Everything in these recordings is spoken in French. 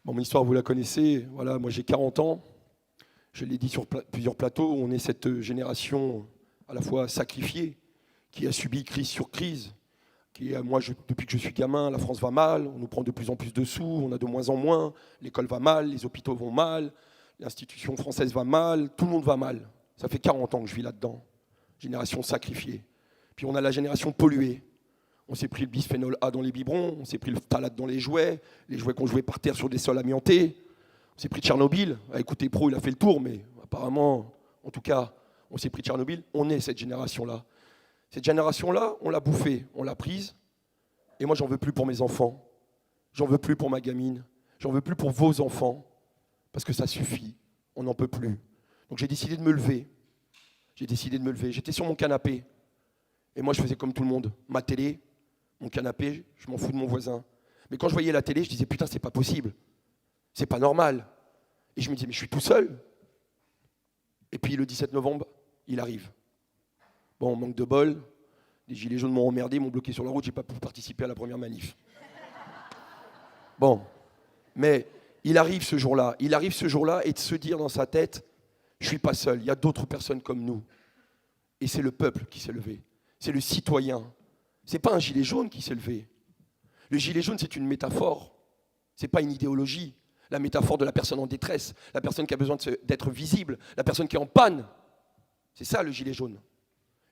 Bon, mon histoire, vous la connaissez. Voilà, moi j'ai 40 ans. Je l'ai dit sur plusieurs plateaux. On est cette génération à la fois sacrifiée, qui a subi crise sur crise. Depuis que je suis gamin, la France va mal. On nous prend de plus en plus de sous. On a de moins en moins. L'école va mal. Les hôpitaux vont mal. L'institution française va mal. Tout le monde va mal. Ça fait 40 ans que je vis là-dedans. Génération sacrifiée. Puis on a la génération polluée. On s'est pris le bisphénol A dans les biberons, on s'est pris le phthalate dans les jouets qu'on jouait par terre sur des sols amiantés. On s'est pris Tchernobyl. Écoutez, Pro, il a fait le tour, mais apparemment, en tout cas, on s'est pris Tchernobyl. On est cette génération-là. Cette génération-là, on l'a bouffée, on l'a prise. Et moi, j'en veux plus pour mes enfants. J'en veux plus pour ma gamine. J'en veux plus pour vos enfants. Parce que ça suffit. On n'en peut plus. Donc j'ai décidé de me lever. J'étais sur mon canapé. Et moi, je faisais comme tout le monde. Ma télé, mon canapé, je m'en fous de mon voisin. Mais quand je voyais la télé, je disais, putain, c'est pas possible. C'est pas normal. Et je me disais, mais je suis tout seul. Et puis le 17 novembre, il arrive. Bon, manque de bol. Les gilets jaunes m'ont emmerdé, m'ont bloqué sur la route, j'ai pas pu participer à la première manif. Bon, mais il arrive ce jour-là. Il arrive ce jour-là et de se dire dans sa tête, je suis pas seul, il y a d'autres personnes comme nous. Et c'est le peuple qui s'est levé. C'est le citoyen. C'est pas un gilet jaune qui s'est levé. Le gilet jaune, c'est une métaphore. C'est pas une idéologie. La métaphore de la personne en détresse, la personne qui a besoin d'être visible, la personne qui est en panne. C'est ça le gilet jaune.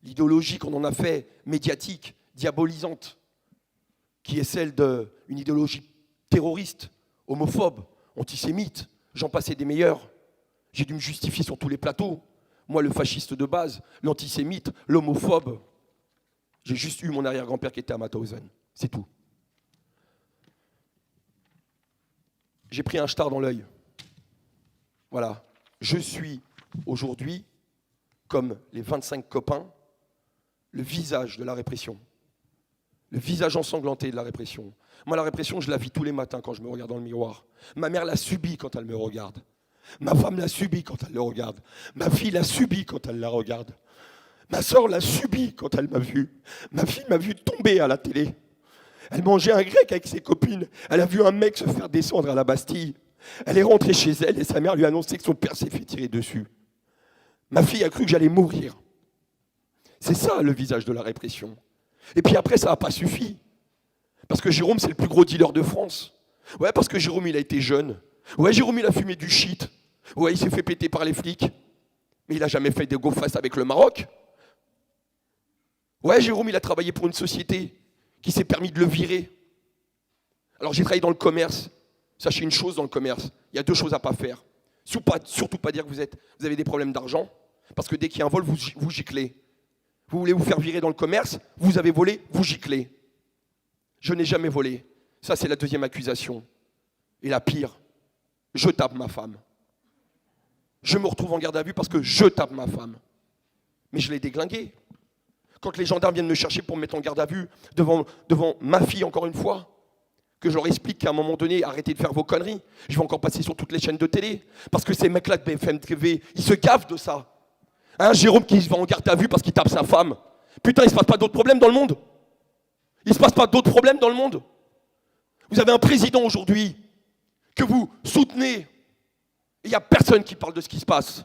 L'idéologie qu'on en a fait, médiatique, diabolisante, qui est celle d'une idéologie terroriste, homophobe, antisémite, j'en passais des meilleurs. J'ai dû me justifier sur tous les plateaux. Moi, le fasciste de base, l'antisémite, l'homophobe, j'ai juste eu mon arrière-grand-père qui était à Mauthausen. C'est tout. J'ai pris un star dans l'œil. Voilà. Je suis aujourd'hui, comme les 25 copains, le visage de la répression. Le visage ensanglanté de la répression. Moi, la répression, je la vis tous les matins quand je me regarde dans le miroir. Ma mère l'a subie quand elle me regarde. Ma femme l'a subie quand elle le regarde. Ma fille l'a subie quand elle la regarde. Ma sœur l'a subie quand elle m'a vu. Ma fille m'a vu tomber à la télé. Elle mangeait un grec avec ses copines. Elle a vu un mec se faire descendre à la Bastille. Elle est rentrée chez elle et sa mère lui a annoncé que son père s'est fait tirer dessus. Ma fille a cru que j'allais mourir. C'est ça le visage de la répression. Et puis après, ça n'a pas suffi. Parce que Jérôme, c'est le plus gros dealer de France. Ouais, parce que Jérôme, il a été jeune. Ouais, Jérôme, il a fumé du shit. Ouais, il s'est fait péter par les flics. Mais il n'a jamais fait des go-fast avec le Maroc. Ouais, Jérôme, il a travaillé pour une société qui s'est permis de le virer. Alors j'ai travaillé dans le commerce. Sachez une chose dans le commerce, il y a deux choses à ne pas faire. Surtout pas dire que vous avez des problèmes d'argent, parce que dès qu'il y a un vol, vous giclez. Vous voulez vous faire virer dans le commerce, vous avez volé, vous giclez. Je n'ai jamais volé. Ça, c'est la deuxième accusation. Et la pire, je tape ma femme. Je me retrouve en garde à vue parce que je tape ma femme. Mais je l'ai déglinguée. Quand les gendarmes viennent me chercher pour me mettre en garde à vue devant ma fille, encore une fois, que je leur explique qu'à un moment donné, arrêtez de faire vos conneries. Je vais encore passer sur toutes les chaînes de télé. Parce que ces mecs-là de BFM TV, ils se gavent de ça. Hein, Jérôme qui se va en garde à vue parce qu'il tape sa femme. Putain, il ne se passe pas d'autres problèmes dans le monde. Il ne se passe pas d'autres problèmes dans le monde. Vous avez un président aujourd'hui que vous soutenez. Il n'y a personne qui parle de ce qui se passe.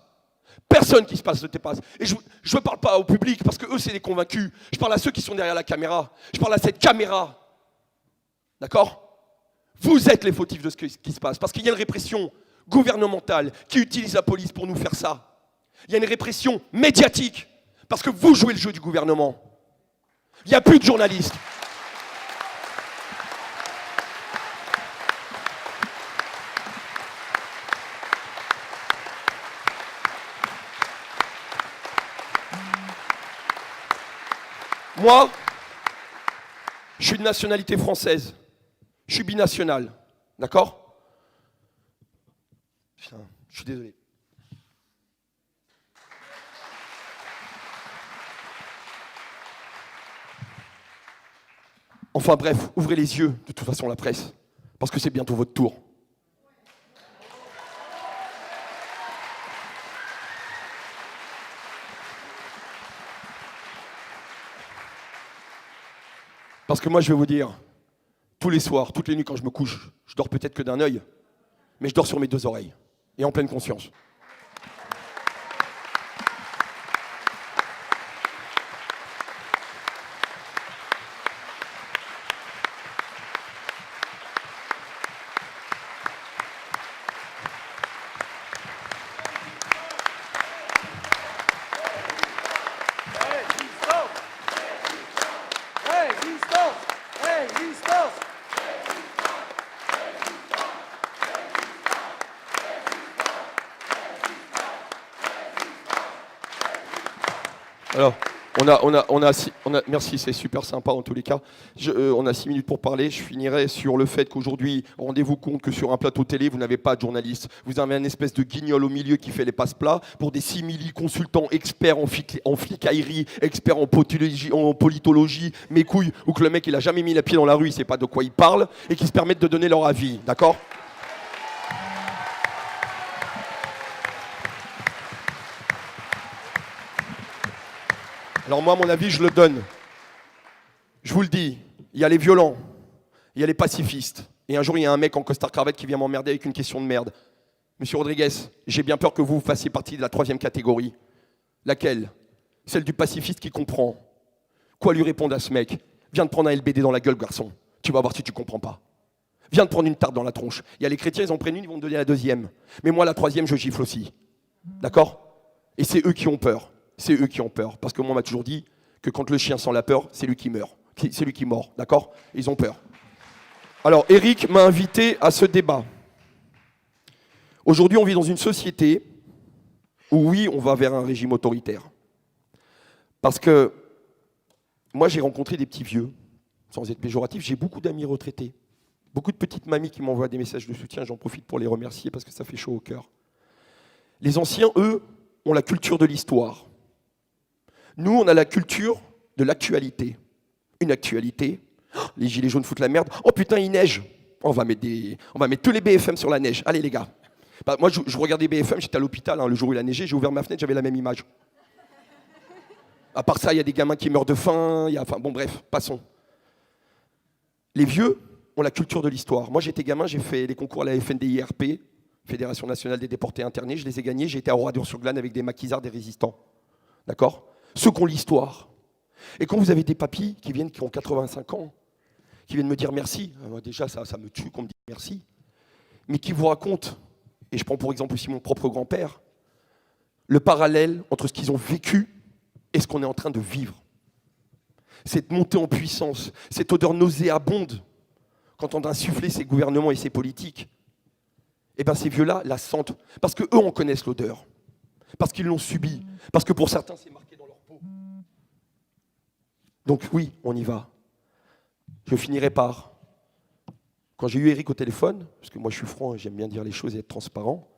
Personne qui se passe de tes passes. Et je ne parle pas au public parce que eux, c'est des convaincus. Je parle à ceux qui sont derrière la caméra. Je parle à cette caméra. D'accord ? Vous êtes les fautifs de ce qui se passe. Parce qu'il y a une répression gouvernementale qui utilise la police pour nous faire ça. Il y a une répression médiatique. Parce que vous jouez le jeu du gouvernement. Il n'y a plus de journalistes. Moi, je suis de nationalité française. Je suis binational. D'accord ? Putain, je suis désolé. Enfin bref, ouvrez les yeux, de toute façon, la presse. Parce que c'est bientôt votre tour. Parce que moi, je vais vous dire, tous les soirs, toutes les nuits quand je me couche, je dors peut-être que d'un œil. mais je dors sur mes deux oreilles et en pleine conscience. Alors, merci, c'est super sympa en tous les cas. On a 6 minutes pour parler. Je finirai sur le fait qu'aujourd'hui, rendez-vous compte que sur un plateau télé, vous n'avez pas de journaliste. Vous avez un espèce de guignol au milieu qui fait les passe-plats pour des simili consultants experts en flicaillerie, experts en politologie, mes couilles, ou que le mec il a jamais mis la pied dans la rue, il sait pas de quoi il parle, et qui se permettent de donner leur avis, d'accord ? Alors moi, mon avis, je le donne. Je vous le dis, il y a les violents, il y a les pacifistes. Et un jour, il y a un mec en costard-cravate qui vient m'emmerder avec une question de merde. Monsieur Rodriguez, j'ai bien peur que vous fassiez partie de la 3e catégorie. Laquelle ? Celle du pacifiste qui comprend. Quoi lui répondre à ce mec ? Viens de prendre un LBD dans la gueule, garçon. Tu vas voir si tu comprends pas. Viens de prendre une tarte dans la tronche. Il y a les chrétiens, ils en prennent une, ils vont me donner la 2e. Mais moi, la 3e, je gifle aussi. D'accord ? Et c'est eux qui ont peur. C'est eux qui ont peur. Parce que moi, on m'a toujours dit que quand le chien sent la peur, c'est lui qui meurt. C'est lui qui mord. D'accord ? Ils ont peur. Alors, Eric m'a invité à ce débat. Aujourd'hui, on vit dans une société où, oui, on va vers un régime autoritaire. Parce que moi, j'ai rencontré des petits vieux, sans être péjoratif. J'ai beaucoup d'amis retraités. Beaucoup de petites mamies qui m'envoient des messages de soutien. J'en profite pour les remercier parce que ça fait chaud au cœur. Les anciens, eux, ont la culture de l'histoire. Nous, on a la culture de l'actualité. Une actualité. Oh, les gilets jaunes foutent la merde. Oh putain, il neige. On va mettre tous les BFM sur la neige. Allez les gars. Bah, moi, je regardais BFM, j'étais à l'hôpital, le jour où il a neigé, j'ai ouvert ma fenêtre, j'avais la même image. À part ça, il y a des gamins qui meurent de faim. Enfin bon, bref, passons. Les vieux ont la culture de l'histoire. Moi, j'étais gamin, j'ai fait les concours à la FNDIRP, Fédération Nationale des Déportés Internés. Je les ai gagnés. J'ai été à Oradour-sur-Glane avec des maquisards, des résistants. D'accord ? Ceux qui ont l'histoire. Et quand vous avez des papis qui ont 85 ans, qui viennent me dire merci, moi déjà ça me tue qu'on me dise merci, mais qui vous racontent, et je prends pour exemple aussi mon propre grand-père, le parallèle entre ce qu'ils ont vécu et ce qu'on est en train de vivre. Cette montée en puissance, cette odeur nauséabonde, quand on a insufflé ces gouvernements et ces politiques, eh bien ces vieux-là la sentent, parce qu'eux en connaissent l'odeur, parce qu'ils l'ont subi, parce que pour certains c'est marqué dans leur peau. Donc oui, on y va. Je finirai par, quand j'ai eu Eric au téléphone, parce que moi je suis franc et j'aime bien dire les choses et être transparent,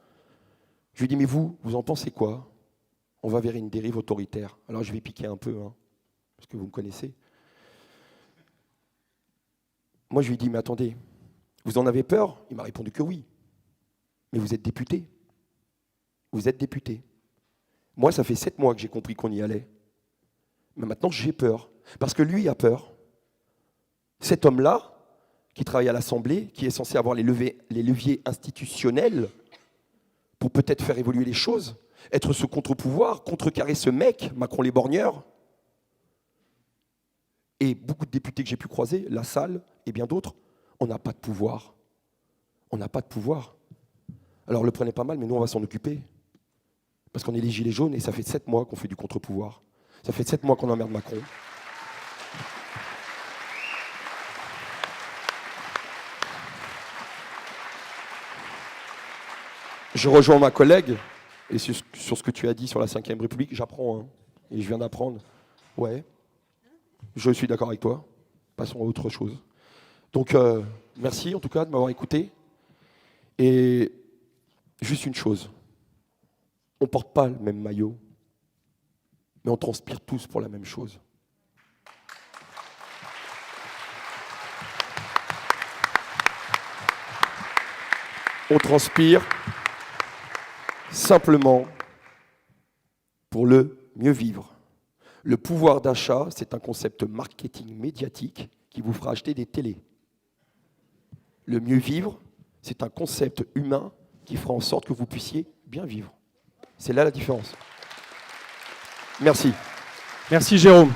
je lui ai dit, mais vous en pensez quoi ? On va vers une dérive autoritaire. Alors je vais piquer un peu, parce que vous me connaissez. Moi je lui ai dit, mais attendez, vous en avez peur ? Il m'a répondu que oui. Mais vous êtes député. Vous êtes député. Moi, ça fait 7 mois que j'ai compris qu'on y allait. Mais maintenant, j'ai peur. Parce que lui a peur. Cet homme-là, qui travaille à l'Assemblée, qui est censé avoir les leviers institutionnels pour peut-être faire évoluer les choses, être ce contre-pouvoir, contrecarrer ce mec, Macron les borgneurs, et beaucoup de députés que j'ai pu croiser, La Salle et bien d'autres, on n'a pas de pouvoir. On n'a pas de pouvoir. Alors le prenez pas mal, mais nous on va s'en occuper. Parce qu'on est les gilets jaunes et ça fait 7 mois qu'on fait du contre-pouvoir. Ça fait 7 mois qu'on emmerde Macron. Je rejoins ma collègue, et sur ce que tu as dit sur la Ve République, j'apprends, et je viens d'apprendre. Ouais, je suis d'accord avec toi. Passons à autre chose. Donc, merci en tout cas de m'avoir écouté. Et juste une chose, on ne porte pas le même maillot, mais on transpire tous pour la même chose. On transpire simplement pour le mieux vivre. Le pouvoir d'achat, c'est un concept marketing médiatique qui vous fera acheter des télés. Le mieux vivre, c'est un concept humain qui fera en sorte que vous puissiez bien vivre. C'est là la différence. Merci. Merci Jérôme.